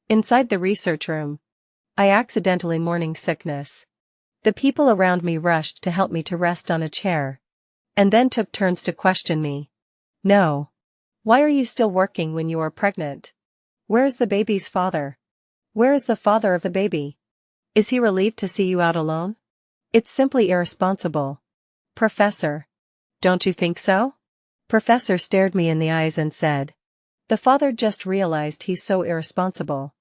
Inside the research room, I accidentally morning sickness. The people around me rushed to help me to rest on a chair, and then took turns to question me. No. Why are you still working when you are pregnant? Where is the baby's father? Where is the father of the baby? Is he relieved to see you out alone? It's simply irresponsible. Professor. Don't you think so? Professor stared me in the eyes and said. The father just realized he's so irresponsible.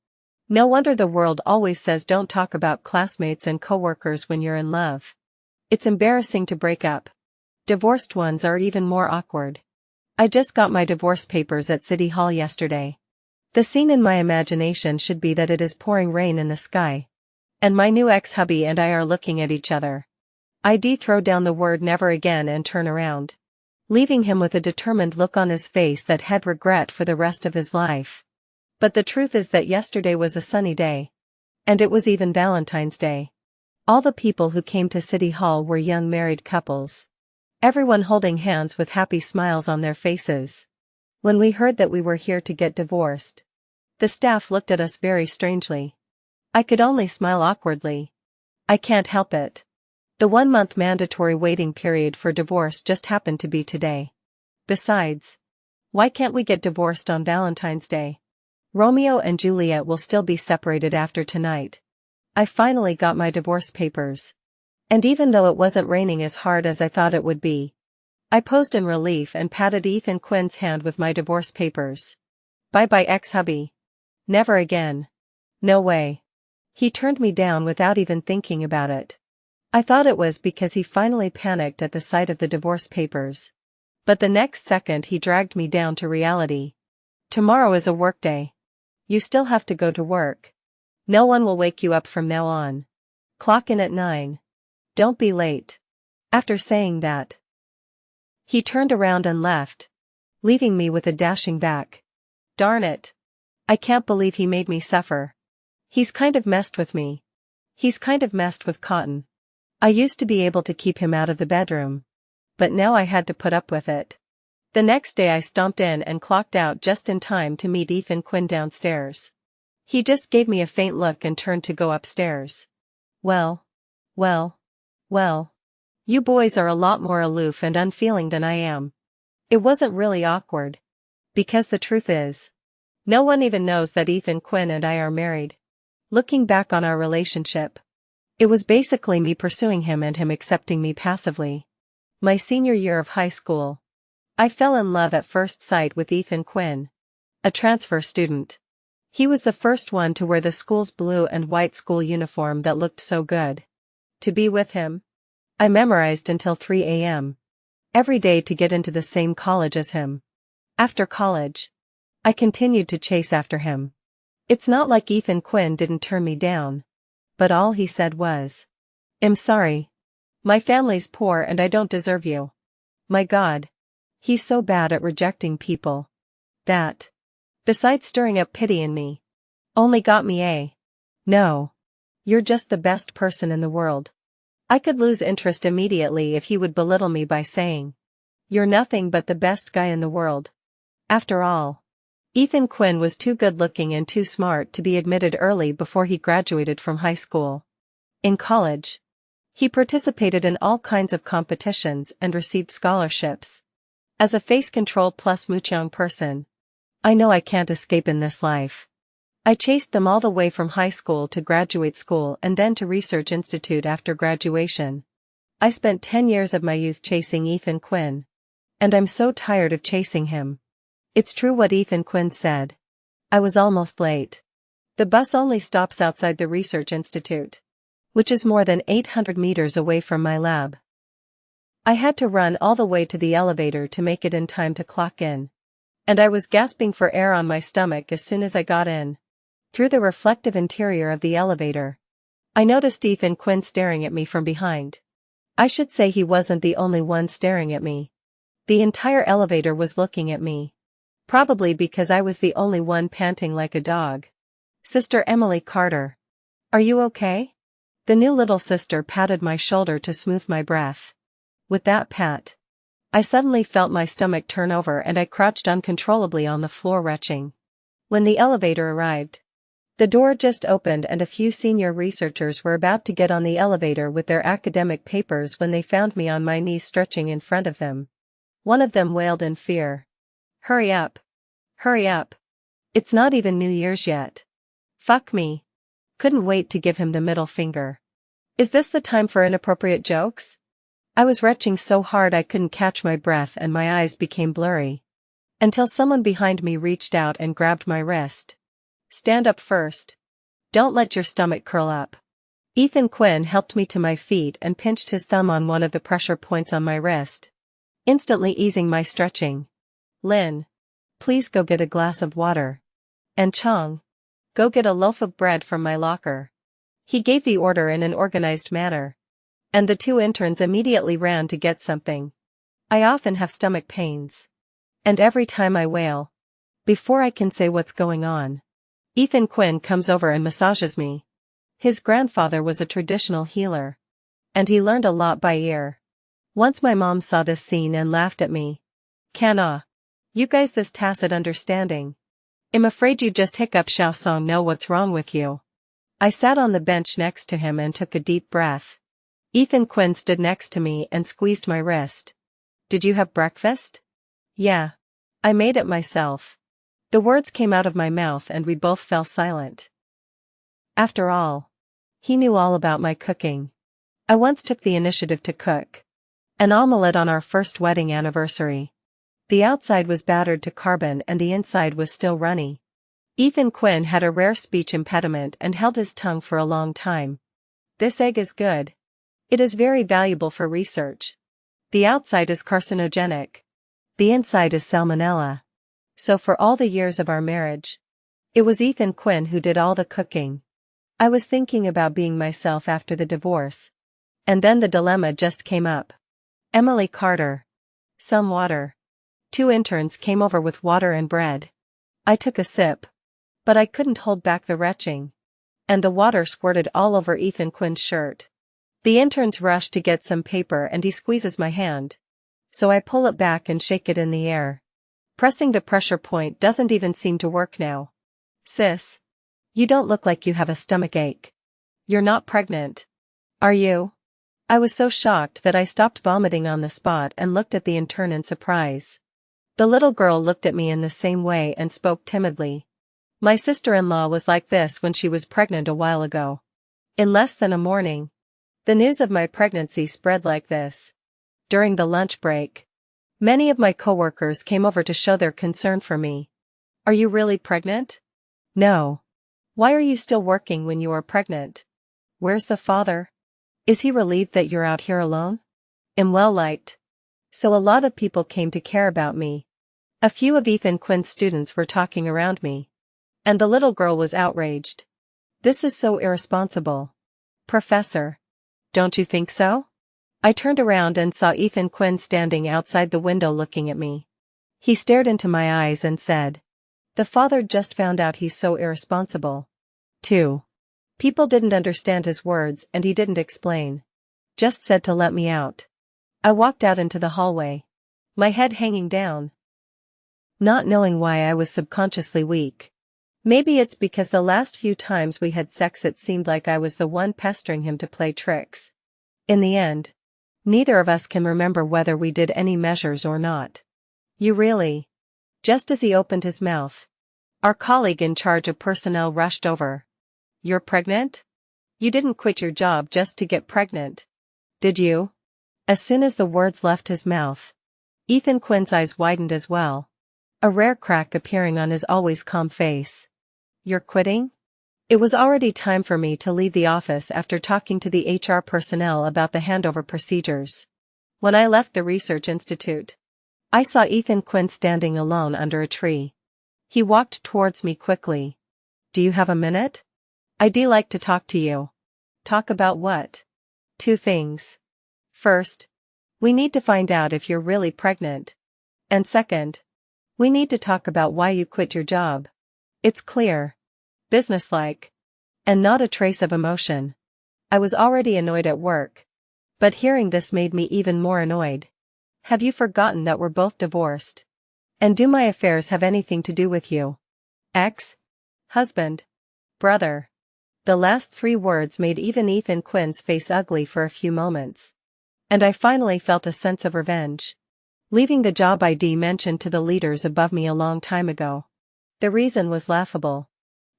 No wonder the world always says don't talk about classmates and coworkers when you're in love. It's embarrassing to break up. Divorced ones are even more awkward. I just got my divorce papers at City Hall yesterday. The scene in my imagination should be that it is pouring rain in the sky, and my new ex-hubby and I are looking at each other. I'd throw down the word never again and turn around, leaving him with a determined look on his face that had regret for the rest of his life. But the truth is that yesterday was a sunny day. And it was even Valentine's Day. All the people who came to City Hall were young married couples. Everyone holding hands with happy smiles on their faces. When we heard that we were here to get divorced, the staff looked at us very strangely. I could only smile awkwardly. I can't help it. The 1-month mandatory waiting period for divorce just happened to be today. Besides, why can't we get divorced on Valentine's Day? Romeo and Juliet will still be separated after tonight. I finally got my divorce papers. And even though it wasn't raining as hard as I thought it would be, I posed in relief and patted Ethan Quinn's hand with my divorce papers. Bye-bye ex-hubby. Never again. No way. He turned me down without even thinking about it. I thought it was because he finally panicked at the sight of the divorce papers. But the next second he dragged me down to reality. Tomorrow is a work day. You still have to go to work. No one will wake you up from now on. Clock in at 9. Don't be late. After saying that, he turned around and left, leaving me with a dashing back. Darn it. I can't believe he made me suffer. He's kind of messed with me. He's kind of messed with Cotton. I used to be able to keep him out of the bedroom, but now I had to put up with it. The next day I stomped in and clocked out just in time to meet Ethan Quinn downstairs. He just gave me a faint look and turned to go upstairs. Well. You boys are a lot more aloof and unfeeling than I am. It wasn't really awkward. Because the truth is, no one even knows that Ethan Quinn and I are married. Looking back on our relationship, it was basically me pursuing him and him accepting me passively. My senior year of high school, I fell in love at first sight with Ethan Quinn, a transfer student. He was the first one to wear the school's blue and white school uniform that looked so good. To be with him, I memorized until 3 a.m. every day to get into the same college as him. After college, I continued to chase after him. It's not like Ethan Quinn didn't turn me down, but all he said was, I'm sorry. My family's poor and I don't deserve you. My God. He's so bad at rejecting people. That, besides stirring up pity in me, only got me a, no. You're just the best person in the world. I could lose interest immediately if he would belittle me by saying, you're nothing but the best guy in the world. After all, Ethan Quinn was too good-looking and too smart to be admitted early before he graduated from high school. In college, he participated in all kinds of competitions and received scholarships. As a face control plus young person, I know I can't escape in this life. I chased them all the way from high school to graduate school and then to research institute after graduation. I spent 10 years of my youth chasing Ethan Quinn. And I'm so tired of chasing him. It's true what Ethan Quinn said. I was almost late. The bus only stops outside the research institute, which is more than 800 meters away from my lab. I had to run all the way to the elevator to make it in time to clock in. And I was gasping for air on my stomach as soon as I got in. Through the reflective interior of the elevator, I noticed Ethan Quinn staring at me from behind. I should say he wasn't the only one staring at me. The entire elevator was looking at me. Probably because I was the only one panting like a dog. Sister Emily Carter. Are you okay? The new little sister patted my shoulder to smooth my breath. With that pat, I suddenly felt my stomach turn over and I crouched uncontrollably on the floor retching. When the elevator arrived, The door just opened and a few senior researchers were about to get on the elevator with their academic papers when they found me on my knees stretching in front of them. One of them wailed in fear. "Hurry up. Hurry up. It's not even New Year's yet." Fuck me. Couldn't wait to give him the middle finger. Is this the time for inappropriate jokes? I was retching so hard I couldn't catch my breath and my eyes became blurry. Until someone behind me reached out and grabbed my wrist. "Stand up first. Don't let your stomach curl up." Ethan Quinn helped me to my feet and pinched his thumb on one of the pressure points on my wrist, instantly easing my stretching. "Lynn, please go get a glass of water. And Chong, go get a loaf of bread from my locker." He gave the order in an organized manner. And the two interns immediately ran to get something. I often have stomach pains. And every time I wail, before I can say what's going on, Ethan Quinn comes over and massages me. His grandfather was a traditional healer. And he learned a lot by ear. Once my mom saw this scene and laughed at me. You guys this tacit understanding. I'm afraid you just hiccup Xiao Song know what's wrong with you. I sat on the bench next to him and took a deep breath. Ethan Quinn stood next to me and squeezed my wrist. "Did you have breakfast?" "Yeah. I made it myself." The words came out of my mouth and we both fell silent. After all, he knew all about my cooking. I once took the initiative to cook an omelette on our first wedding anniversary. The outside was battered to carbon and the inside was still runny. Ethan Quinn had a rare speech impediment and held his tongue for a long time. "This egg is good. It is very valuable for research. The outside is carcinogenic. The inside is salmonella." So for all the years of our marriage, it was Ethan Quinn who did all the cooking. I was thinking about being myself after the divorce. And then the dilemma just came up. "Emily Carter. Some water." Two interns came over with water and bread. I took a sip. But I couldn't hold back the retching. And the water squirted all over Ethan Quinn's shirt. The interns rushed to get some paper and he squeezes my hand. So I pull it back and shake it in the air. Pressing the pressure point doesn't even seem to work now. "Sis, you don't look like you have a stomachache. You're not pregnant. Are you?" I was so shocked that I stopped vomiting on the spot and looked at the intern in surprise. The little girl looked at me in the same way and spoke timidly. "My sister-in-law was like this when she was pregnant a while ago. In less than a morning, the news of my pregnancy spread like this." During the lunch break, many of my coworkers came over to show their concern for me. "Are you really pregnant?" "No." "Why are you still working when you are pregnant?" "Where's the father? Is he relieved that you're out here alone?" "I'm well liked." So a lot of people came to care about me. A few of Ethan Quinn's students were talking around me. And the little girl was outraged. "This is so irresponsible. Professor. Don't you think so?" I turned around and saw Ethan Quinn standing outside the window looking at me. He stared into my eyes and said, "The father just found out he's so irresponsible." 2. People didn't understand his words and he didn't explain. Just said to let me out. I walked out into the hallway. My head hanging down. Not knowing why I was subconsciously weak. Maybe it's because the last few times we had sex it seemed like I was the one pestering him to play tricks. In the end, neither of us can remember whether we did any measures or not. "You really?" Just as he opened his mouth, our colleague in charge of personnel rushed over. "You're pregnant? You didn't quit your job just to get pregnant, did you?" As soon as the words left his mouth, Ethan Quinn's eyes widened as well, a rare crack appearing on his always calm face. "You're quitting?" It was already time for me to leave the office after talking to the HR personnel about the handover procedures. When I left the research institute, I saw Ethan Quinn standing alone under a tree. He walked towards me quickly. "Do you have a minute? I'd like to talk to you." "Talk about what?" "Two things. First, we need to find out if you're really pregnant. And second, we need to talk about why you quit your job." It's clear, businesslike, and not a trace of emotion. I was already annoyed at work, but hearing this made me even more annoyed. "Have you forgotten that we're both divorced? And do my affairs have anything to do with you?" Ex-husband. Brother. The last 3 words made even Ethan Quinn's face ugly for a few moments. And I finally felt a sense of revenge. Leaving the job I'd mentioned to the leaders above me a long time ago. The reason was laughable.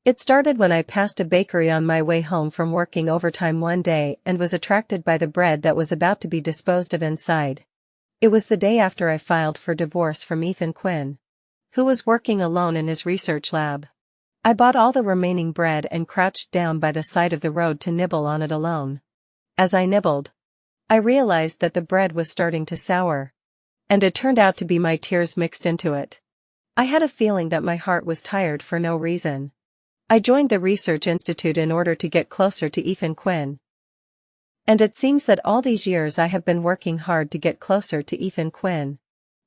It started when I passed a bakery on my way home from working overtime one day and was attracted by the bread that was about to be disposed of inside. It was the day after I filed for divorce from Ethan Quinn, who was working alone in his research lab. I bought all the remaining bread and crouched down by the side of the road to nibble on it alone. As I nibbled, I realized that the bread was starting to sour. And it turned out to be my tears mixed into it. I had a feeling that my heart was tired for no reason. I joined the research institute in order to get closer to Ethan Quinn. And it seems that all these years I have been working hard to get closer to Ethan Quinn.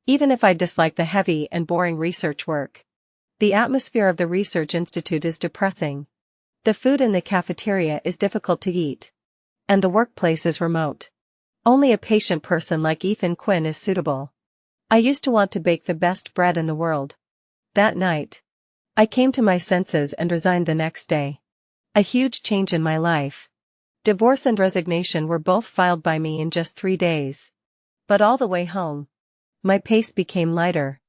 Even if I dislike the heavy and boring research work. The atmosphere of the research institute is depressing. The food in the cafeteria is difficult to eat. And the workplace is remote. Only a patient person like Ethan Quinn is suitable. I used to want to bake the best bread in the world. That night, I came to my senses and resigned the next day. A huge change in my life. Divorce and resignation were both filed by me in just 3 days. But all the way home, my pace became lighter.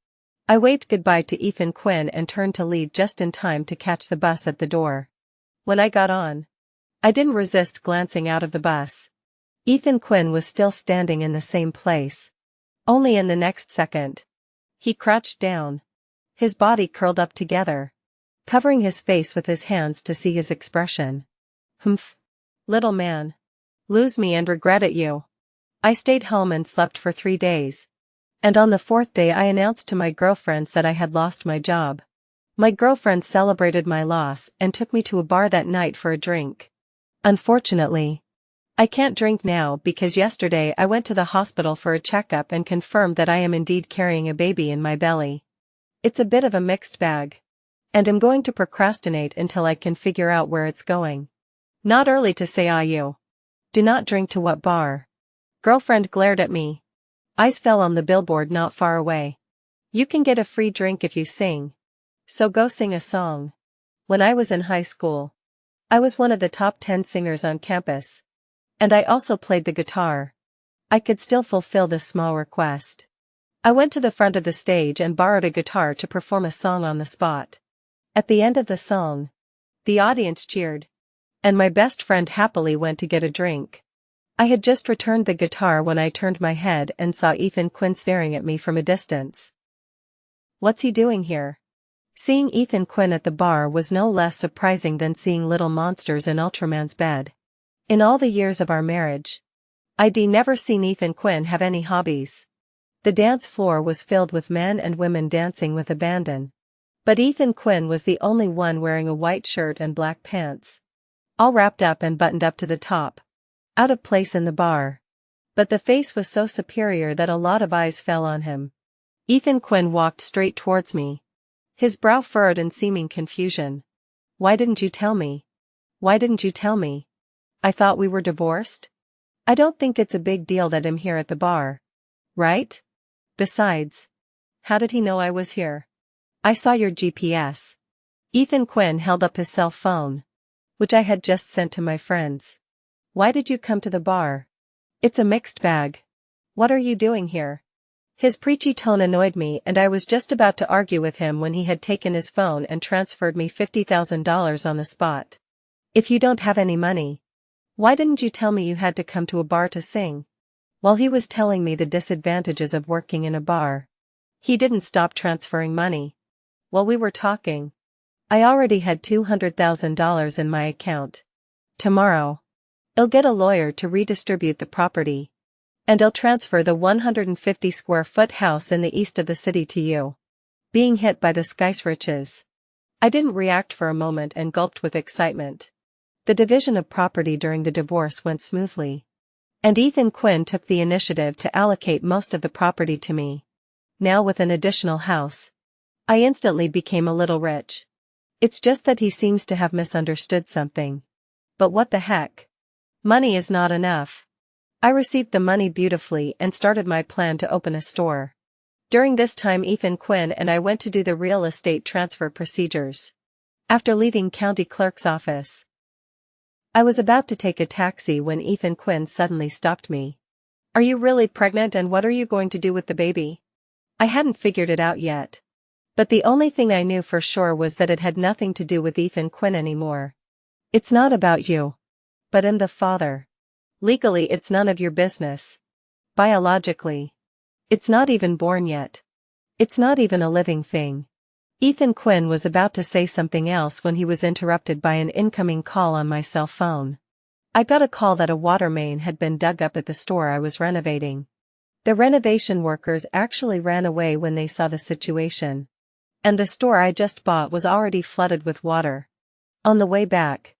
I waved goodbye to Ethan Quinn and turned to leave just in time to catch the bus at the door. When I got on, I didn't resist glancing out of the bus. Ethan Quinn was still standing in the same place. Only in the next second, he crouched down, his body curled up together, covering his face with his hands to see his expression. Humph. Little man. Lose me and regret it you. I stayed home and slept for 3 days. And on the 4th day I announced to my girlfriends that I had lost my job. My girlfriends celebrated my loss and took me to a bar that night for a drink. Unfortunately, I can't drink now because yesterday I went to the hospital for a checkup and confirmed that I am indeed carrying a baby in my belly. It's a bit of a mixed bag. And I'm going to procrastinate until I can figure out where it's going. Not early to say you. Do not drink to what bar? Girlfriend glared at me. Eyes fell on the billboard not far away. You can get a free drink if you sing. So go sing a song. When I was in high school, I was one of the top 10 singers on campus. And I also played the guitar. I could still fulfill this small request. I went to the front of the stage and borrowed a guitar to perform a song on the spot. At the end of the song, the audience cheered. And my best friend happily went to get a drink. I had just returned the guitar when I turned my head and saw Ethan Quinn staring at me from a distance. What's he doing here? Seeing Ethan Quinn at the bar was no less surprising than seeing little monsters in Ultraman's bed. In all the years of our marriage, I'd never seen Ethan Quinn have any hobbies. The dance floor was filled with men and women dancing with abandon. But Ethan Quinn was the only one wearing a white shirt and black pants. All wrapped up and buttoned up to the top. Out of place in the bar. But the face was so superior that a lot of eyes fell on him. Ethan Quinn walked straight towards me. His brow furrowed in seeming confusion. Why didn't you tell me? Why didn't you tell me? I thought we were divorced? I don't think it's a big deal that I'm here at the bar. Right? Besides, how did he know I was here? I saw your GPS. Ethan Quinn held up his cell phone, which I had just sent to my friends. Why did you come to the bar? It's a mixed bag. What are you doing here? His preachy tone annoyed me and I was just about to argue with him when he had taken his phone and transferred me $50,000 on the spot. If you don't have any money, why didn't you tell me you had to come to a bar to sing? While he was telling me the disadvantages of working in a bar, he didn't stop transferring money. While we were talking, I already had $200,000 in my account. Tomorrow, I'll get a lawyer to redistribute the property. And I'll transfer the 150 square foot house in the east of the city to you. Being hit by the sky's riches. I didn't react for a moment and gulped with excitement. The division of property during the divorce went smoothly. And Ethan Quinn took the initiative to allocate most of the property to me. Now with an additional house, I instantly became a little rich. It's just that he seems to have misunderstood something. But what the heck? Money is not enough. I received the money beautifully and started my plan to open a store. During this time Ethan Quinn and I went to do the real estate transfer procedures. After leaving county clerk's office, I was about to take a taxi when Ethan Quinn suddenly stopped me. "Are you really pregnant, and what are you going to do with the baby?" I hadn't figured it out yet. But the only thing I knew for sure was that it had nothing to do with Ethan Quinn anymore. "It's not about you. But I'm the father. Legally it's none of your business. Biologically. It's not even born yet. It's not even a living thing." Ethan Quinn was about to say something else when he was interrupted by an incoming call on my cell phone. I got a call that a water main had been dug up at the store I was renovating. The renovation workers actually ran away when they saw the situation. And the store I just bought was already flooded with water. On the way back,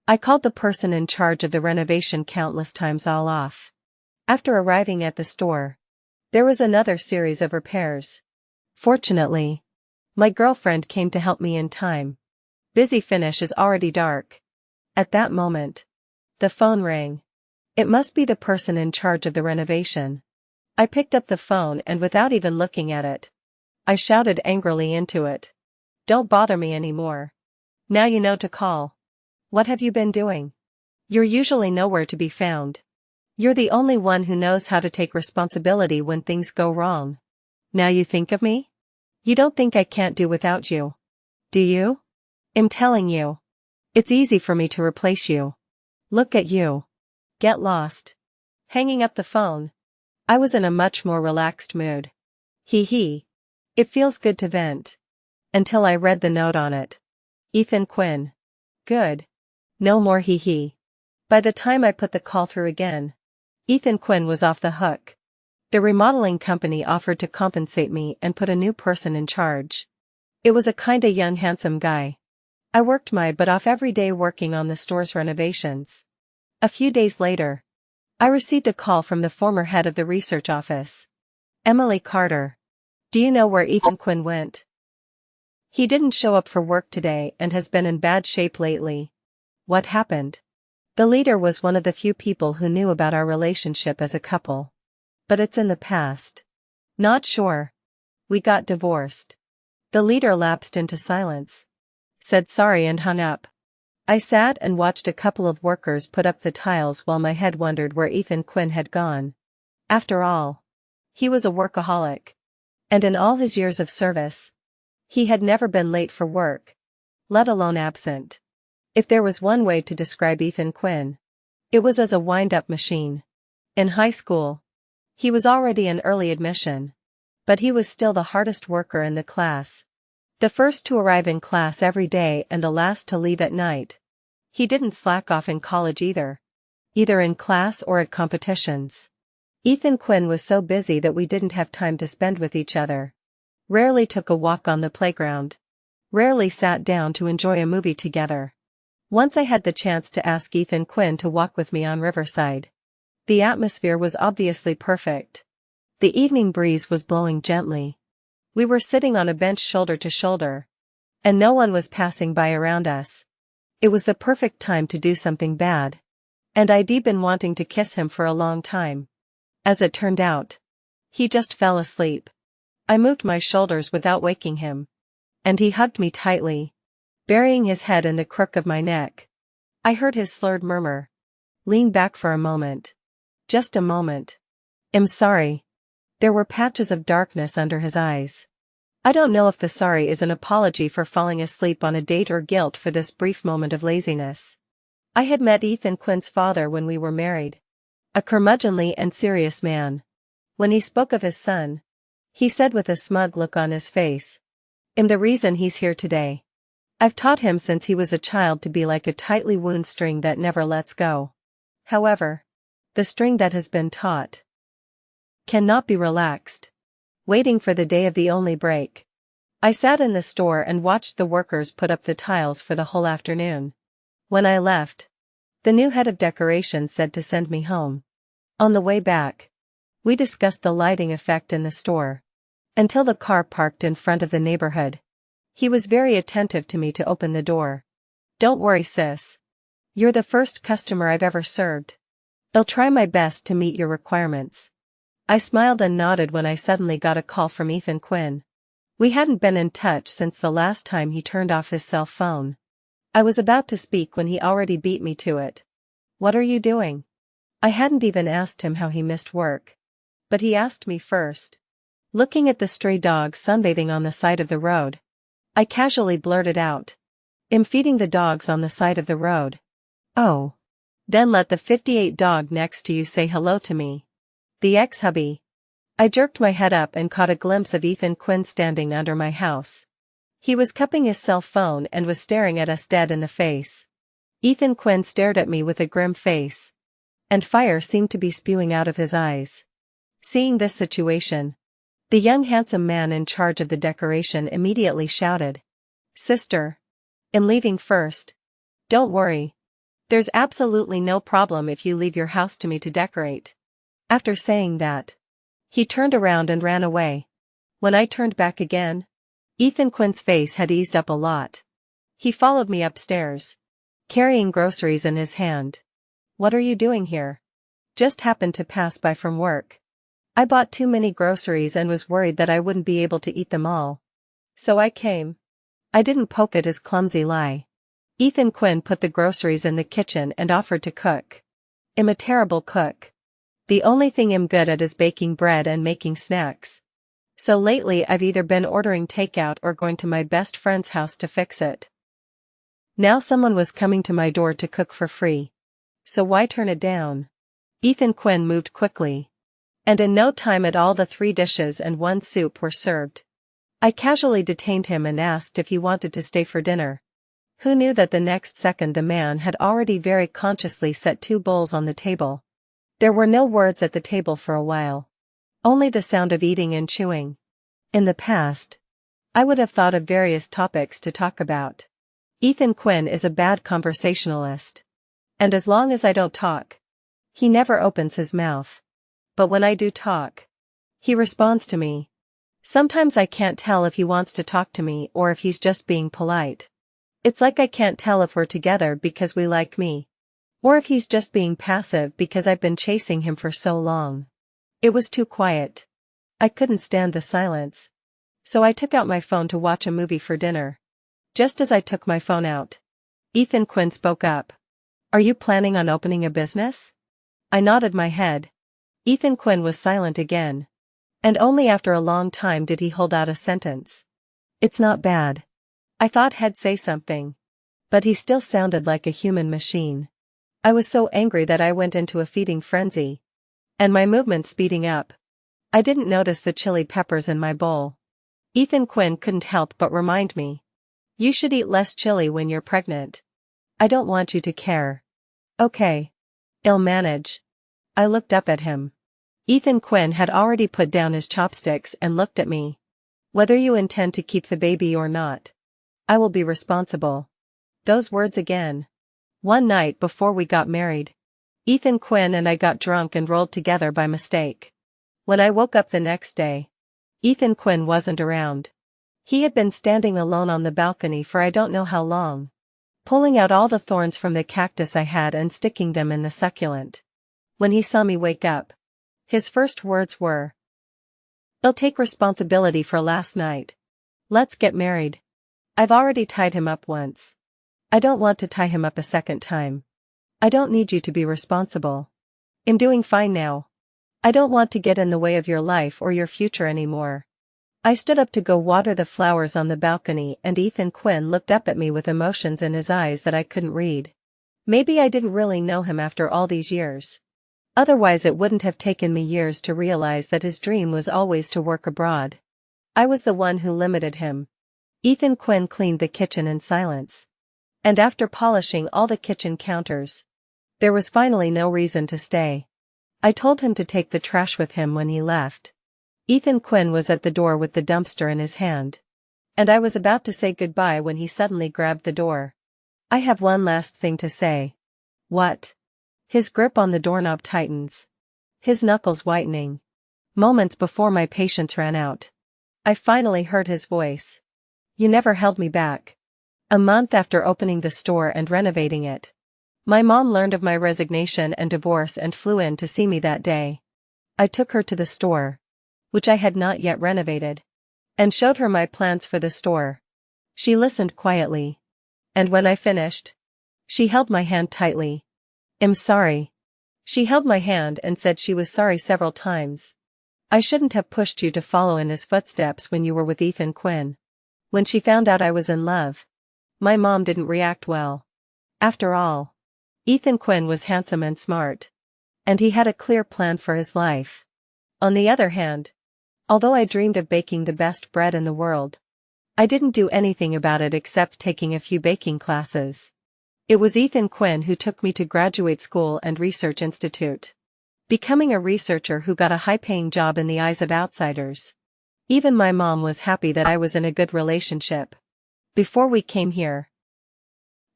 I called the person in charge of the renovation countless times all off. After arriving at the store, there was another series of repairs. Fortunately, my girlfriend came to help me in time. Busy finish is already dark. At that moment, the phone rang. It must be the person in charge of the renovation. I picked up the phone and without even looking at it, I shouted angrily into it. "Don't bother me anymore. Now you know to call. What have you been doing? You're usually nowhere to be found. You're the only one who knows how to take responsibility when things go wrong. Now you think of me? You don't think I can't do without you, do you? I'm telling you. It's easy for me to replace you. Look at you. Get lost." Hanging up the phone, I was in a much more relaxed mood. Hee. It feels good to vent. Until I read the note on it. Ethan Quinn. Good. No more hee. By the time I put the call through again, Ethan Quinn was off the hook. The remodeling company offered to compensate me and put a new person in charge. It was a kinda young handsome guy. I worked my butt off every day working on the store's renovations. A few days later, I received a call from the former head of the research office. "Emily Carter. Do you know where Ethan Quinn went? He didn't show up for work today and has been in bad shape lately." What happened? The leader was one of the few people who knew about our relationship as a couple. But it's in the past. Not sure. We got divorced. The leader lapsed into silence. Said sorry and hung up. I sat and watched a couple of workers put up the tiles while my head wondered where Ethan Quinn had gone. After all, he was a workaholic. And in all his years of service, he had never been late for work, let alone absent. If there was one way to describe Ethan Quinn, it was as a wind-up machine. In high school, he was already an early admission. But he was still the hardest worker in the class. The first to arrive in class every day and the last to leave at night. He didn't slack off in college either in class or at competitions. Ethan Quinn was so busy that we didn't have time to spend with each other. Rarely took a walk on the playground. Rarely sat down to enjoy a movie together. Once I had the chance to ask Ethan Quinn to walk with me on Riverside. The atmosphere was obviously perfect. The evening breeze was blowing gently. We were sitting on a bench shoulder to shoulder. And no one was passing by around us. It was the perfect time to do something bad. And I'd been wanting to kiss him for a long time. As it turned out, he just fell asleep. I moved my shoulders without waking him. And he hugged me tightly, burying his head in the crook of my neck. I heard his slurred murmur. Lean back for a moment. Just a moment. I'm sorry. There were patches of darkness under his eyes. I don't know if the sorry is an apology for falling asleep on a date or guilt for this brief moment of laziness. I had met Ethan Quinn's father when we were married. A curmudgeonly and serious man. When he spoke of his son, he said with a smug look on his face, "I'm the reason he's here today. I've taught him since he was a child to be like a tightly wound string that never lets go. However, the string that has been taut cannot be relaxed." Waiting for the day of the only break, I sat in the store and watched the workers put up the tiles for the whole afternoon. When I left, the new head of decoration said to send me home. On the way back, we discussed the lighting effect in the store. Until the car parked in front of the neighborhood. He was very attentive to me to open the door. "Don't worry, sis. You're the first customer I've ever served. I'll try my best to meet your requirements." I smiled and nodded when I suddenly got a call from Ethan Quinn. We hadn't been in touch since the last time he turned off his cell phone. I was about to speak when he already beat me to it. "What are you doing?" I hadn't even asked him how he missed work. But he asked me first. "Looking at the stray dogs sunbathing on the side of the road." I casually blurted out. "I'm feeding the dogs on the side of the road." "Oh. Then let the 58 dog next to you say hello to me." "The ex-hubby." I jerked my head up and caught a glimpse of Ethan Quinn standing under my house. He was cupping his cell phone and was staring at us dead in the face. Ethan Quinn stared at me with a grim face. And fire seemed to be spewing out of his eyes. Seeing this situation, the young handsome man in charge of the decoration immediately shouted, "Sister, I'm leaving first. Don't worry. There's absolutely no problem if you leave your house to me to decorate." After saying that, he turned around and ran away. When I turned back again, Ethan Quinn's face had eased up a lot. He followed me upstairs, carrying groceries in his hand. "What are you doing here?" "Just happened to pass by from work. I bought too many groceries and was worried that I wouldn't be able to eat them all. So I came." I didn't poke at his clumsy lie. Ethan Quinn put the groceries in the kitchen and offered to cook. "I'm a terrible cook. The only thing I'm good at is baking bread and making snacks. So lately I've either been ordering takeout or going to my best friend's house to fix it." Now someone was coming to my door to cook for free. So why turn it down? Ethan Quinn moved quickly. And in no time at all the 3 dishes and 1 soup were served. I casually detained him and asked if he wanted to stay for dinner. Who knew that the next second the man had already very consciously set 2 bowls on the table. There were no words at the table for a while. Only the sound of eating and chewing. In the past, I would have thought of various topics to talk about. Ethan Quinn is a bad conversationalist. And as long as I don't talk, he never opens his mouth. But when I do talk, he responds to me. Sometimes I can't tell if he wants to talk to me or if he's just being polite. It's like I can't tell if we're together because we like me, or if he's just being passive because I've been chasing him for so long. It was too quiet. I couldn't stand the silence. So I took out my phone to watch a movie for dinner. Just as I took my phone out, Ethan Quinn spoke up. "Are you planning on opening a business?" I nodded my head. Ethan Quinn was silent again. And only after a long time did he hold out a sentence. "It's not bad." I thought he'd say something. But he still sounded like a human machine. I was so angry that I went into a feeding frenzy. And my movements speeding up. I didn't notice the chili peppers in my bowl. Ethan Quinn couldn't help but remind me. "You should eat less chili when you're pregnant." "I don't want you to care." "Okay. I'll manage." I looked up at him. Ethan Quinn had already put down his chopsticks and looked at me. "Whether you intend to keep the baby or not, I will be responsible." Those words again. One night before we got married, Ethan Quinn and I got drunk and rolled together by mistake. When I woke up the next day, Ethan Quinn wasn't around. He had been standing alone on the balcony for I don't know how long, pulling out all the thorns from the cactus I had and sticking them in the succulent. When he saw me wake up, his first words were, "I'll take responsibility for last night. Let's get married." I've already tied him up once. I don't want to tie him up a second time. I don't need you to be responsible. I'm doing fine now. I don't want to get in the way of your life or your future anymore. I stood up to go water the flowers on the balcony and Ethan Quinn looked up at me with emotions in his eyes that I couldn't read. Maybe I didn't really know him after all these years. Otherwise it wouldn't have taken me years to realize that his dream was always to work abroad. I was the one who limited him. Ethan Quinn cleaned the kitchen in silence. And after polishing all the kitchen counters, there was finally no reason to stay. I told him to take the trash with him when he left. Ethan Quinn was at the door with the dumpster in his hand. And I was about to say goodbye when he suddenly grabbed the door. "I have one last thing to say." "What?" His grip on the doorknob tightens. His knuckles whitening. Moments before my patience ran out, I finally heard his voice. "You never held me back." A month after opening the store and renovating it, my mom learned of my resignation and divorce and flew in to see me that day. I took her to the store, which I had not yet renovated. and showed her my plans for the store. She listened quietly. And when I finished, she held my hand tightly. "I'm sorry." She held my hand and said she was sorry several times. "I shouldn't have pushed you to follow in his footsteps when you were with Ethan Quinn." When she found out I was in love, my mom didn't react well. After all, Ethan Quinn was handsome and smart. And he had a clear plan for his life. On the other hand, although I dreamed of baking the best bread in the world, I didn't do anything about it except taking a few baking classes. It was Ethan Quinn who took me to graduate school and research institute. Becoming a researcher who got a high-paying job in the eyes of outsiders. Even my mom was happy that I was in a good relationship. Before we came here,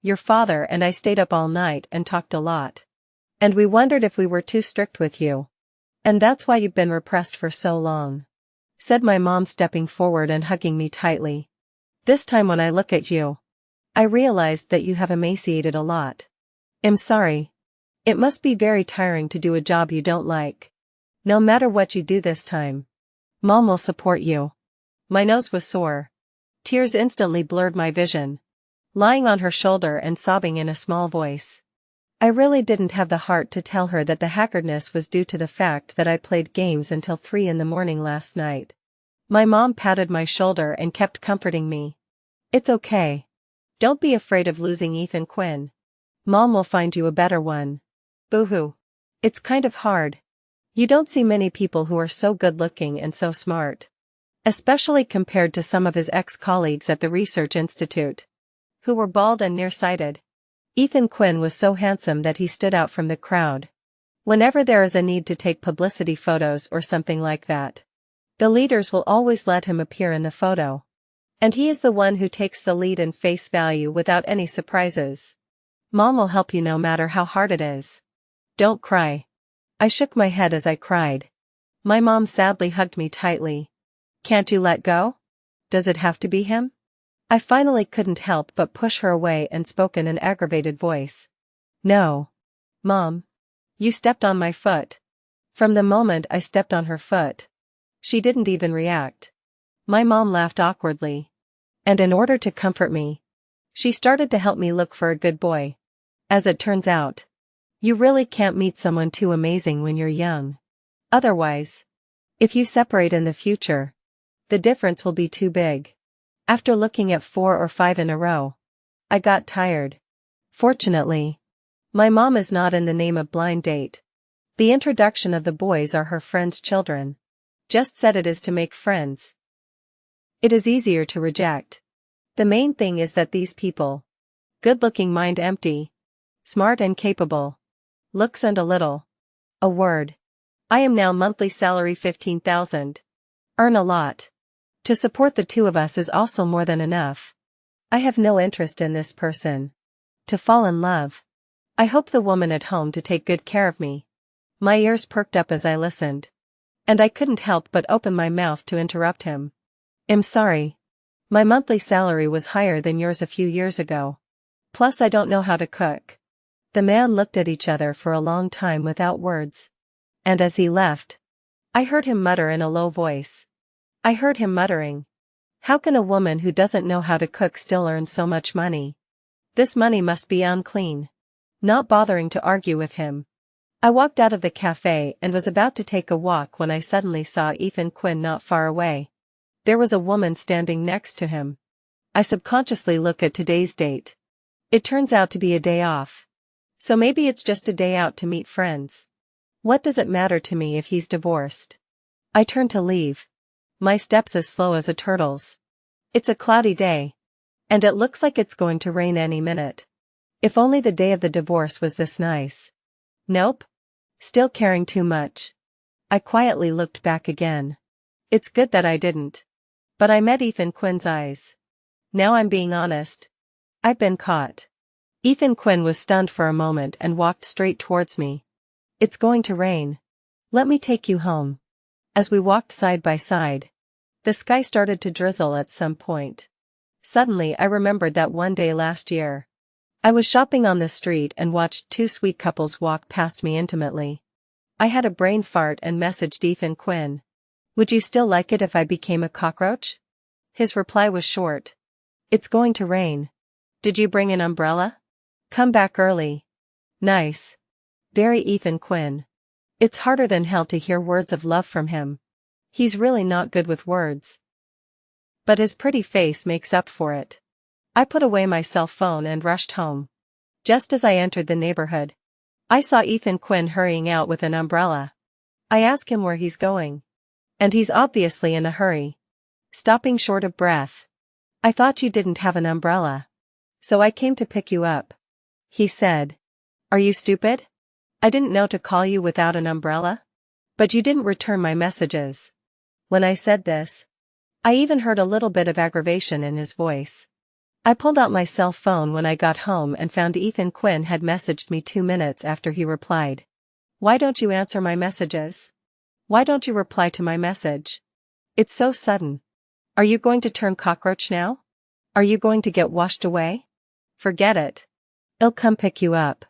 your father and I stayed up all night and talked a lot. And we wondered if we were too strict with you. And that's why you've been repressed for so long," said my mom, stepping forward and hugging me tightly. "This time when I look at you, I realized that you have emaciated a lot. I'm sorry. It must be very tiring to do a job you don't like. No matter what you do this time, Mom will support you." My nose was sore. Tears instantly blurred my vision. Lying on her shoulder and sobbing in a small voice. I really didn't have the heart to tell her that the haggardness was due to the fact that I played games until 3 in the morning last night. My mom patted my shoulder and kept comforting me. "It's okay. Don't be afraid of losing Ethan Quinn. Mom will find you a better one." Boo-hoo. It's kind of hard. You don't see many people who are so good-looking and so smart. Especially compared to some of his ex-colleagues at the Research Institute, who were bald and nearsighted. Ethan Quinn was so handsome that he stood out from the crowd. Whenever there is a need to take publicity photos or something like that, the leaders will always let him appear in the photo. And he is the one who takes the lead in face value without any surprises. Mom will help you no matter how hard it is. Don't cry. I shook my head as I cried. My mom sadly hugged me tightly. "Can't you let go? Does it have to be him?" I finally couldn't help but push her away and spoke in an aggravated voice. "No. Mom. You stepped on my foot." From the moment I stepped on her foot, she didn't even react. My mom laughed awkwardly. And in order to comfort me, she started to help me look for a good boy. As it turns out, you really can't meet someone too amazing when you're young. Otherwise, if you separate in the future, the difference will be too big. After looking at 4 or 5 in a row, I got tired. Fortunately, my mom is not in the name of blind date. The introduction of the boys are her friends' children. Just said it is to make friends. It is easier to reject. The main thing is that these people, good-looking, mind empty, smart and capable, looks and a word. I am now monthly salary 15,000. Earn a lot. To support the two of us is also more than enough. I have no interest in this person. To fall in love. I hope the woman at home to take good care of me. My ears perked up as I listened. And I couldn't help but open my mouth to interrupt him. "I'm sorry. My monthly salary was higher than yours a few years ago. Plus I don't know how to cook." The man looked at each other for a long time without words. And as he left, I heard him mutter in a low voice. I heard him muttering. "How can a woman who doesn't know how to cook still earn so much money? This money must be unclean." Not bothering to argue with him, I walked out of the cafe and was about to take a walk when I suddenly saw Ethan Quinn not far away. There was a woman standing next to him. I subconsciously look at today's date. It turns out to be a day off. So maybe it's just a day out to meet friends. What does it matter to me if he's divorced? I turn to leave. My steps as slow as a turtle's. It's a cloudy day. And it looks like it's going to rain any minute. If only the day of the divorce was this nice. Nope. Still caring too much. I quietly looked back again. It's good that I didn't. But I met Ethan Quinn's eyes. Now I'm being honest. I've been caught. Ethan Quinn was stunned for a moment and walked straight towards me. "It's going to rain. Let me take you home." As we walked side by side, the sky started to drizzle at some point. Suddenly I remembered that one day last year, I was shopping on the street and watched 2 sweet couples walk past me intimately. I had a brain fart and messaged Ethan Quinn. "Would you still like it if I became a cockroach?" His reply was short. It's going to rain. Did you bring an umbrella? Come back early. Nice. Very Ethan Quinn. It's harder than hell to hear words of love from him. He's really not good with words. But his pretty face makes up for it. I put away my cell phone and rushed home. Just as I entered the neighborhood, I saw Ethan Quinn hurrying out with an umbrella. I ask him where he's going. And he's obviously in a hurry. Stopping short of breath. I thought you didn't have an umbrella. So I came to pick you up. He said. Are you stupid? I didn't know to call you without an umbrella. But you didn't return my messages. When I said this, I even heard a little bit of aggravation in his voice. I pulled out my cell phone when I got home and found Ethan Quinn had messaged me 2 minutes after he replied. Why don't you answer my messages? Why don't you reply to my message? It's so sudden. Are you going to turn cockroach now? Are you going to get washed away? Forget it. I'll come pick you up.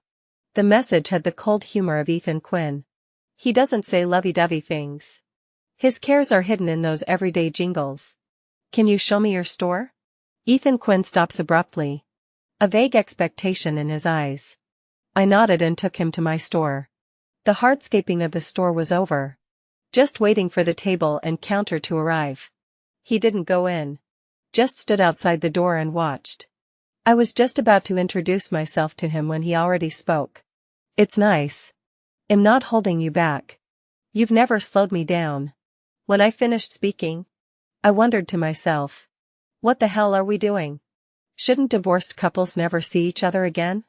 The message had the cold humor of Ethan Quinn. He doesn't say lovey-dovey things. His cares are hidden in those everyday jingles. Can you show me your store? Ethan Quinn stops abruptly. A vague expectation in his eyes. I nodded and took him to my store. The hardscaping of the store was over. Just waiting for the table and counter to arrive. He didn't go in. Just stood outside the door and watched. I was just about to introduce myself to him when he already spoke. It's nice. I'm not holding you back. You've never slowed me down. When I finished speaking, I wondered to myself. What the hell are we doing? Shouldn't divorced couples never see each other again?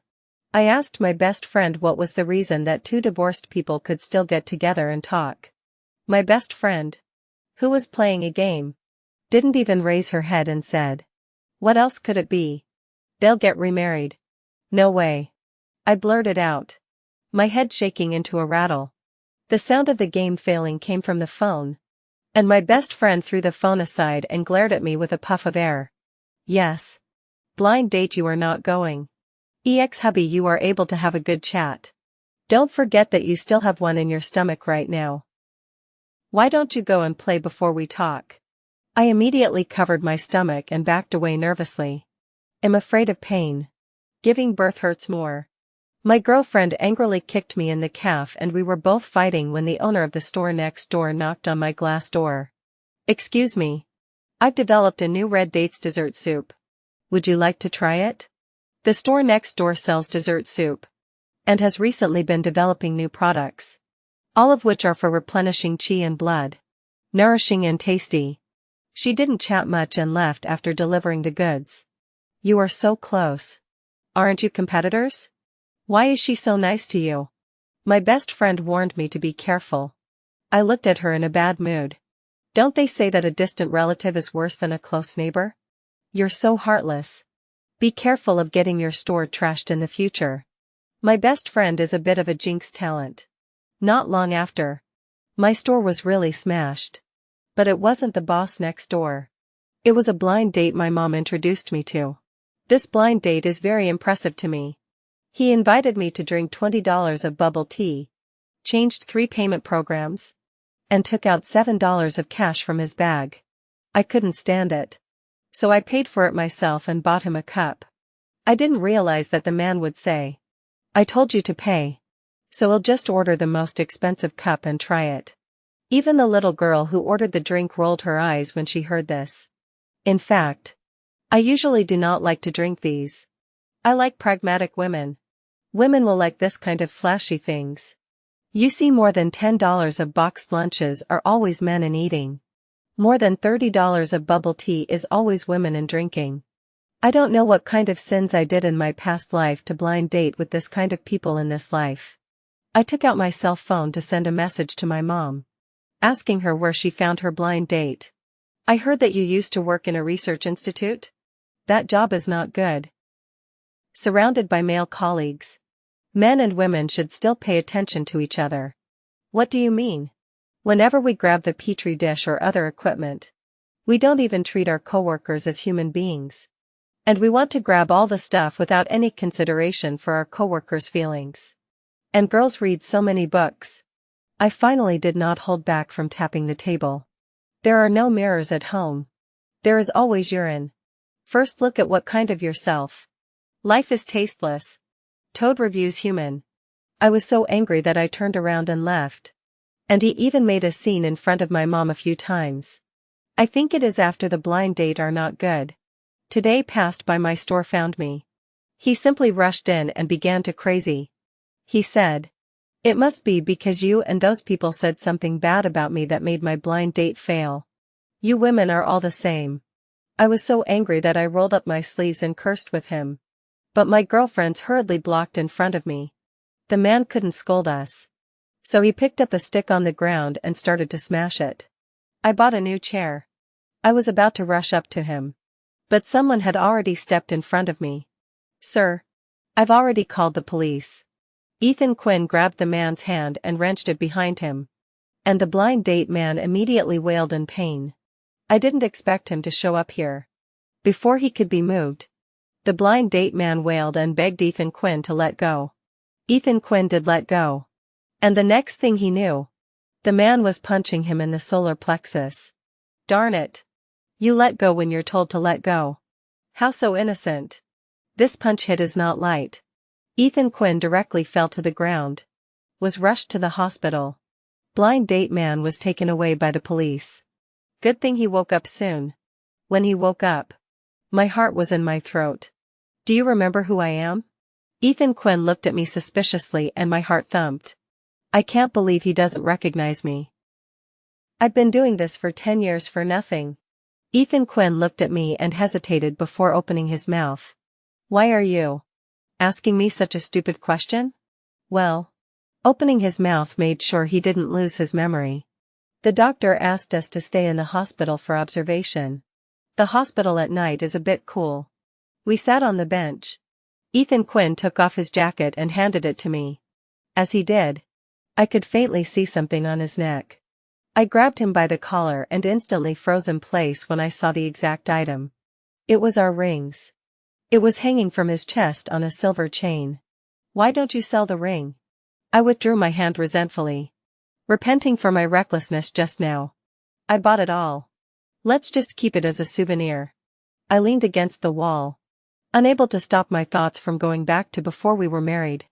I asked my best friend what was the reason that two divorced people could still get together and talk. My best friend, who was playing a game, didn't even raise her head and said, what else could it be? They'll get remarried. No way. I blurted out, my head shaking into a rattle. The sound of the game failing came from the phone, and my best friend threw the phone aside and glared at me with a puff of air. Yes. Blind date, you are not going. Hubby, you are able to have a good chat. Don't forget that you still have one in your stomach right now. Why don't you go and play before we talk? I immediately covered my stomach and backed away nervously. I'm afraid of pain. Giving birth hurts more. My girlfriend angrily kicked me in the calf and we were both fighting when the owner of the store next door knocked on my glass door. Excuse me. I've developed a new red dates dessert soup. Would you like to try it? The store next door sells dessert soup. And has recently been developing new products. All of which are for replenishing chi and blood. Nourishing and tasty. She didn't chat much and left after delivering the goods. You are so close. Aren't you competitors? Why is she so nice to you? My best friend warned me to be careful. I looked at her in a bad mood. Don't they say that a distant relative is worse than a close neighbor? You're so heartless. Be careful of getting your store trashed in the future. My best friend is a bit of a jinx talent. Not long after, my store was really smashed. But it wasn't the boss next door. It was a blind date my mom introduced me to. This blind date is very impressive to me. He invited me to drink $20 of bubble tea, changed 3 payment programs, and took out $7 of cash from his bag. I couldn't stand it. So I paid for it myself and bought him a cup. I didn't realize that the man would say, I told you to pay. So I'll just order the most expensive cup and try it. Even the little girl who ordered the drink rolled her eyes when she heard this. In fact, I usually do not like to drink these. I like pragmatic women. Women will like this kind of flashy things. You see, more than $10 of boxed lunches are always men in eating. More than $30 of bubble tea is always women in drinking. I don't know what kind of sins I did in my past life to blind date with this kind of people in this life. I took out my cell phone to send a message to my mom, asking her where she found her blind date. I heard that you used to work in a research institute? That job is not good. Surrounded by male colleagues. Men and women should still pay attention to each other. What do you mean? Whenever we grab the petri dish or other equipment, we don't even treat our coworkers as human beings. And we want to grab all the stuff without any consideration for our coworkers' feelings. And girls read so many books. I finally did not hold back from tapping the table. There are no mirrors at home. There is always urine. First look at what kind of yourself. Life is tasteless. Toad reviews human. I was so angry that I turned around and left. And he even made a scene in front of my mom a few times. I think it is after the blind date are not good. Today passed by my store found me. He simply rushed in and began to crazy. He said, "It must be because you and those people said something bad about me that made my blind date fail. You women are all the same." I was so angry that I rolled up my sleeves and cursed with him. But my girlfriends hurriedly blocked in front of me. The man couldn't scold us. So he picked up a stick on the ground and started to smash it. I bought a new chair. I was about to rush up to him. But someone had already stepped in front of me. "Sir, I've already called the police." Ethan Quinn grabbed the man's hand and wrenched it behind him. And the blind date man immediately wailed in pain. I didn't expect him to show up here. Before he could be moved, the blind date man wailed and begged Ethan Quinn to let go. Ethan Quinn did let go. And the next thing he knew, the man was punching him in the solar plexus. Darn it. You let go when you're told to let go. How so innocent. This punch hit is not light. Ethan Quinn directly fell to the ground. Was rushed to the hospital. Blind date man was taken away by the police. Good thing he woke up soon. When he woke up, my heart was in my throat. "Do you remember who I am?" Ethan Quinn looked at me suspiciously and my heart thumped. I can't believe he doesn't recognize me. I've been doing this for 10 years for nothing. Ethan Quinn looked at me and hesitated before opening his mouth. "Why are you asking me such a stupid question?" Well, opening his mouth made sure he didn't lose his memory. The doctor asked us to stay in the hospital for observation. The hospital at night is a bit cool. We sat on the bench. Ethan Quinn took off his jacket and handed it to me. As he did, I could faintly see something on his neck. I grabbed him by the collar and instantly froze in place when I saw the exact item. It was our rings. It was hanging from his chest on a silver chain. "Why don't you sell the ring?" I withdrew my hand resentfully, repenting for my recklessness just now. "I bought it all. Let's just keep it as a souvenir." I leaned against the wall, unable to stop my thoughts from going back to before we were married.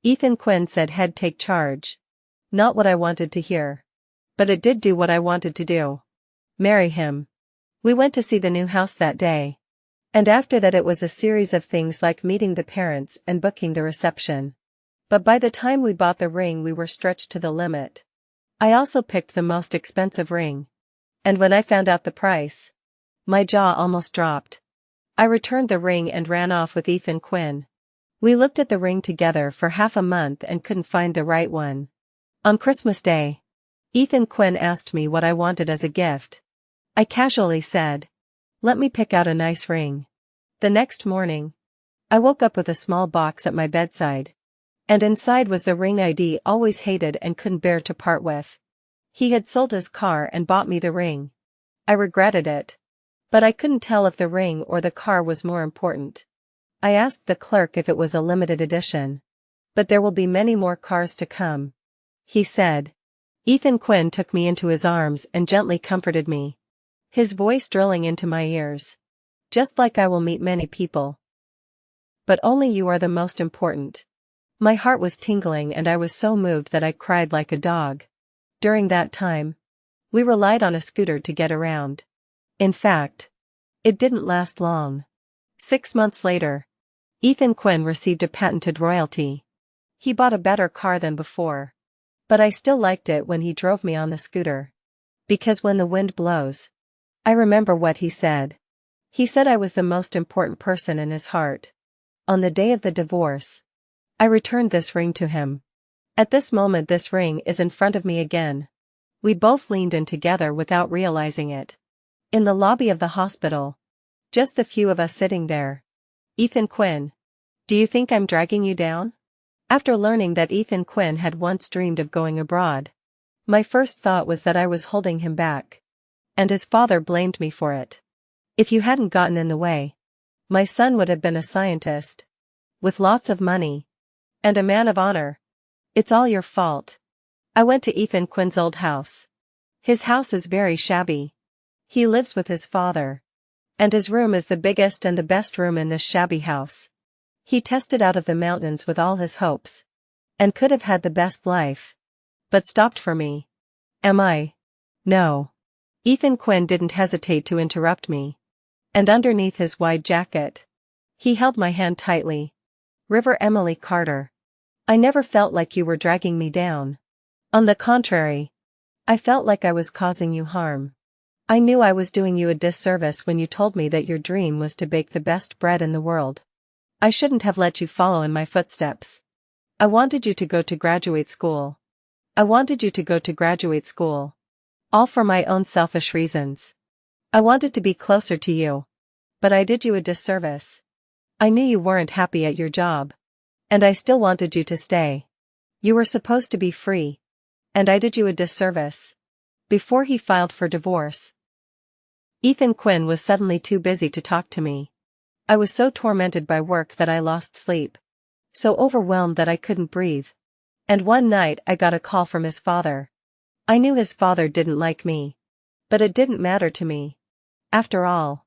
Ethan Quinn said he'd take charge. Not what I wanted to hear. But it did do what I wanted to do. Marry him. We went to see the new house that day. And after that it was a series of things like meeting the parents and booking the reception. But by the time we bought the ring we were stretched to the limit. I also picked the most expensive ring. And when I found out the price, my jaw almost dropped. I returned the ring and ran off with Ethan Quinn. We looked at the ring together for half a month and couldn't find the right one. On Christmas Day, Ethan Quinn asked me what I wanted as a gift. I casually said, "Let me pick out a nice ring." The next morning, I woke up with a small box at my bedside. And inside was the ring I'd always hated and couldn't bear to part with. He had sold his car and bought me the ring. I regretted it. But I couldn't tell if the ring or the car was more important. I asked the clerk if it was a limited edition. "But there will be many more cars to come," he said. Ethan Quinn took me into his arms and gently comforted me, his voice drilling into my ears. "Just like I will meet many people. But only you are the most important." My heart was tingling and I was so moved that I cried like a dog. During that time, we relied on a scooter to get around. In fact, it didn't last long. 6 months later, Ethan Quinn received a patented royalty. He bought a better car than before. But I still liked it when he drove me on the scooter. Because when the wind blows, I remember what he said. He said I was the most important person in his heart. On the day of the divorce, I returned this ring to him. At this moment this ring is in front of me again. We both leaned in together without realizing it. In the lobby of the hospital. Just the few of us sitting there. "Ethan Quinn. Do you think I'm dragging you down?" After learning that Ethan Quinn had once dreamed of going abroad, my first thought was that I was holding him back. And his father blamed me for it. "If you hadn't gotten in the way, my son would have been a scientist. With lots of money. And a man of honor. It's all your fault." I went to Ethan Quinn's old house. His house is very shabby. He lives with his father, And his room is the biggest and the best room in this shabby house. He tested out of the mountains with all his hopes. And could have had the best life. But stopped for me. Am I? No. Ethan Quinn didn't hesitate to interrupt me. And underneath his wide jacket, he held my hand tightly. River Emily Carter. I never felt like you were dragging me down. On the contrary. I felt like I was causing you harm. I knew I was doing you a disservice when you told me that your dream was to bake the best bread in the world. I shouldn't have let you follow in my footsteps. I wanted you to go to graduate school. I wanted you to go to graduate school. All for my own selfish reasons. I wanted to be closer to you. But I did you a disservice. I knew you weren't happy at your job. And I still wanted you to stay. You were supposed to be free. And I did you a disservice. Before he filed for divorce. Ethan Quinn was suddenly too busy to talk to me. I was so tormented by work that I lost sleep. So overwhelmed that I couldn't breathe. And one night I got a call from his father. I knew his father didn't like me. But it didn't matter to me. After all,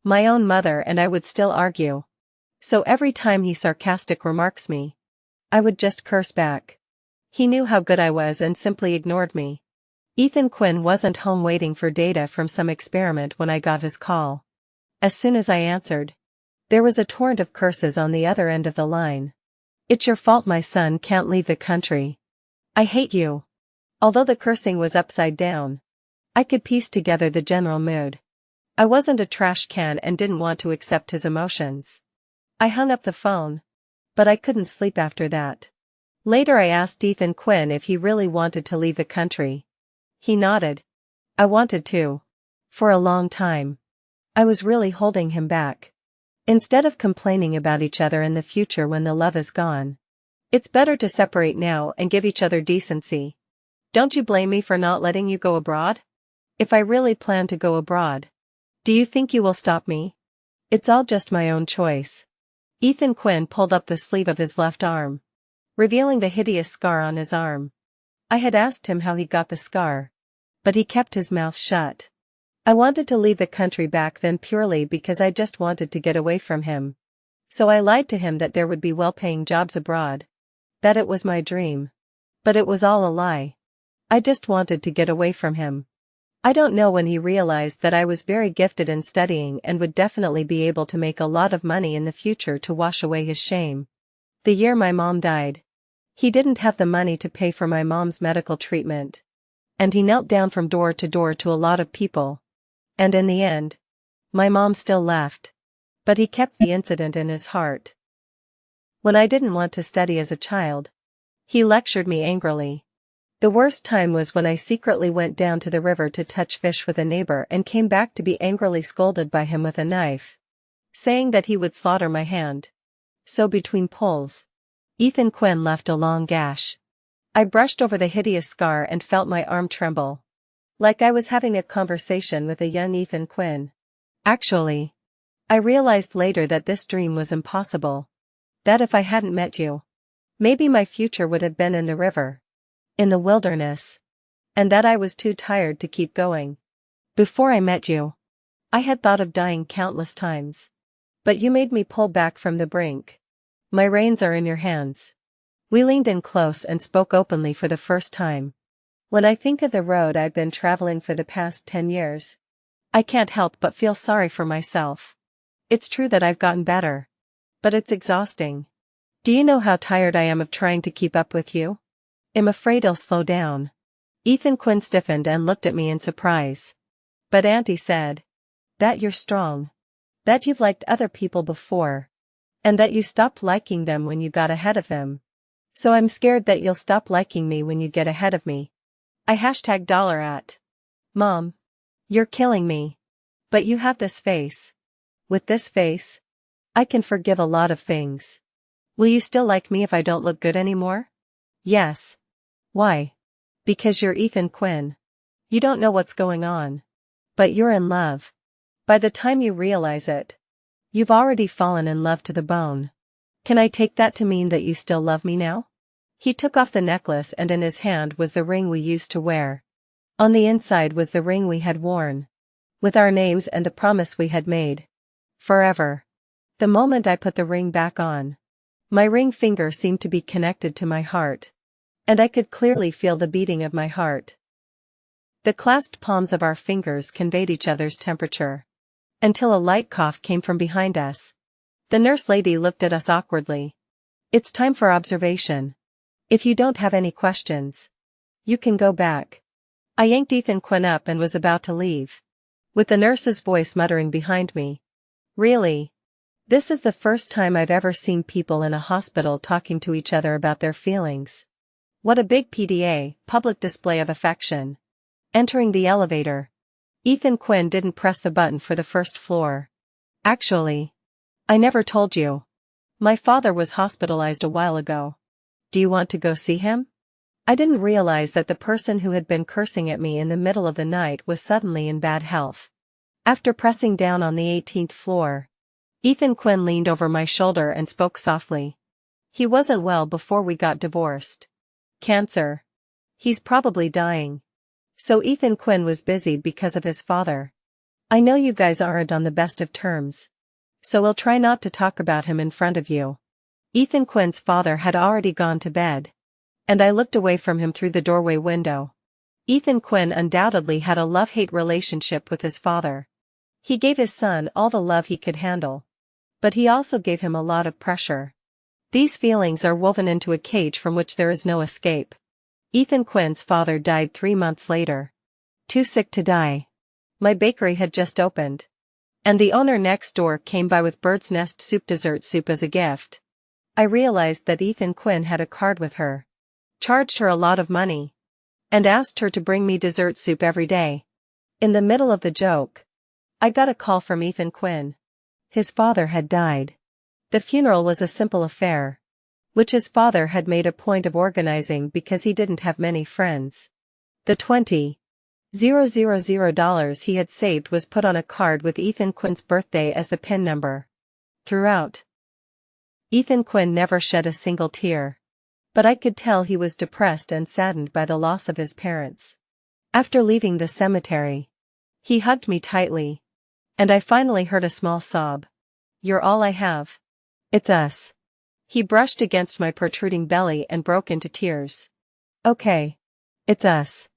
my own mother and I would still argue. So every time he sarcastic remarks me, I would just curse back. He knew how good I was and simply ignored me. Ethan Quinn wasn't home waiting for data from some experiment when I got his call. As soon as I answered, there was a torrent of curses on the other end of the line. It's your fault my son can't leave the country. I hate you. Although the cursing was upside down, I could piece together the general mood. I wasn't a trash can and didn't want to accept his emotions. I hung up the phone. But I couldn't sleep after that. Later I asked Ethan Quinn if he really wanted to leave the country. He nodded. I wanted to. For a long time. I was really holding him back. Instead of complaining about each other in the future when the love is gone. It's better to separate now and give each other decency. Don't you blame me for not letting you go abroad? If I really plan to go abroad, do you think you will stop me? It's all just my own choice. Ethan Quinn pulled up the sleeve of his left arm, revealing the hideous scar on his arm. I had asked him how he got the scar, but he kept his mouth shut. I wanted to leave the country back then purely because I just wanted to get away from him. So I lied to him that there would be well-paying jobs abroad. That it was my dream. But it was all a lie. I just wanted to get away from him. I don't know when he realized that I was very gifted in studying and would definitely be able to make a lot of money in the future to wash away his shame. The year my mom died. He didn't have the money to pay for my mom's medical treatment. And he knelt down from door to a lot of people. And in the end, my mom still left. But he kept the incident in his heart. When I didn't want to study as a child, he lectured me angrily. The worst time was when I secretly went down to the river to touch fish with a neighbor and came back to be angrily scolded by him with a knife, saying that he would slaughter my hand. So between pulls, Ethan Quinn left a long gash. I brushed over the hideous scar and felt my arm tremble. Like I was having a conversation with a young Ethan Quinn. Actually, I realized later that this dream was impossible. That if I hadn't met you, maybe my future would have been in the river. In the wilderness. And that I was too tired to keep going. Before I met you, I had thought of dying countless times. But you made me pull back from the brink. My reins are in your hands. We leaned in close and spoke openly for the first time. When I think of the road I've been traveling for the past 10 years, I can't help but feel sorry for myself. It's true that I've gotten better. But it's exhausting. Do you know how tired I am of trying to keep up with you? I'm afraid I'll slow down. Ethan Quinn stiffened and looked at me in surprise. But Auntie said, that you're strong. That you've liked other people before. And that you stopped liking them when you got ahead of them. So I'm scared that you'll stop liking me when you get ahead of me. I #$ Mom. You're killing me. But you have this face. With this face, I can forgive a lot of things. Will you still like me if I don't look good anymore? Yes. Why? Because you're Ethan Quinn. You don't know what's going on. But you're in love. By the time you realize it, you've already fallen in love to the bone. Can I take that to mean that you still love me now? He took off the necklace and in his hand was the ring we used to wear. On the inside was the ring we had worn. with our names and the promise we had made. Forever. The moment I put the ring back on, my ring finger seemed to be connected to my heart. And I could clearly feel the beating of my heart. The clasped palms of our fingers conveyed each other's temperature. Until a light cough came from behind us. The nurse lady looked at us awkwardly. "It's time for observation. If you don't have any questions, you can go back." I yanked Ethan Quinn up and was about to leave, with the nurse's voice muttering behind me. "Really? This is the first time I've ever seen people in a hospital talking to each other about their feelings. What a big PDA, public display of affection." Entering the elevator, Ethan Quinn didn't press the button for the first floor. "Actually, I never told you. My father was hospitalized a while ago. Do you want to go see him?" I didn't realize that the person who had been cursing at me in the middle of the night was suddenly in bad health. After pressing down on the 18th floor, Ethan Quinn leaned over my shoulder and spoke softly. "He wasn't well before we got divorced. Cancer. He's probably dying." So Ethan Quinn was busy because of his father. "I know you guys aren't on the best of terms, so we'll try not to talk about him in front of you." Ethan Quinn's father had already gone to bed, and I looked away from him through the doorway window. Ethan Quinn undoubtedly had a love-hate relationship with his father. He gave his son all the love he could handle, but he also gave him a lot of pressure. These feelings are woven into a cage from which there is no escape. Ethan Quinn's father died 3 months later. Too sick to die. My bakery had just opened, and the owner next door came by with bird's nest soup dessert soup as a gift. I realized that Ethan Quinn had a card with her, charged her a lot of money, and asked her to bring me dessert soup every day. In the middle of the joke, I got a call from Ethan Quinn. His father had died. The funeral was a simple affair, which his father had made a point of organizing because he didn't have many friends. The $20,000 he had saved was put on a card with Ethan Quinn's birthday as the PIN number. Throughout, Ethan Quinn never shed a single tear, but I could tell he was depressed and saddened by the loss of his parents. After leaving the cemetery, he hugged me tightly, and I finally heard a small sob. "You're all I have. It's us." He brushed against my protruding belly and broke into tears. "Okay. It's us.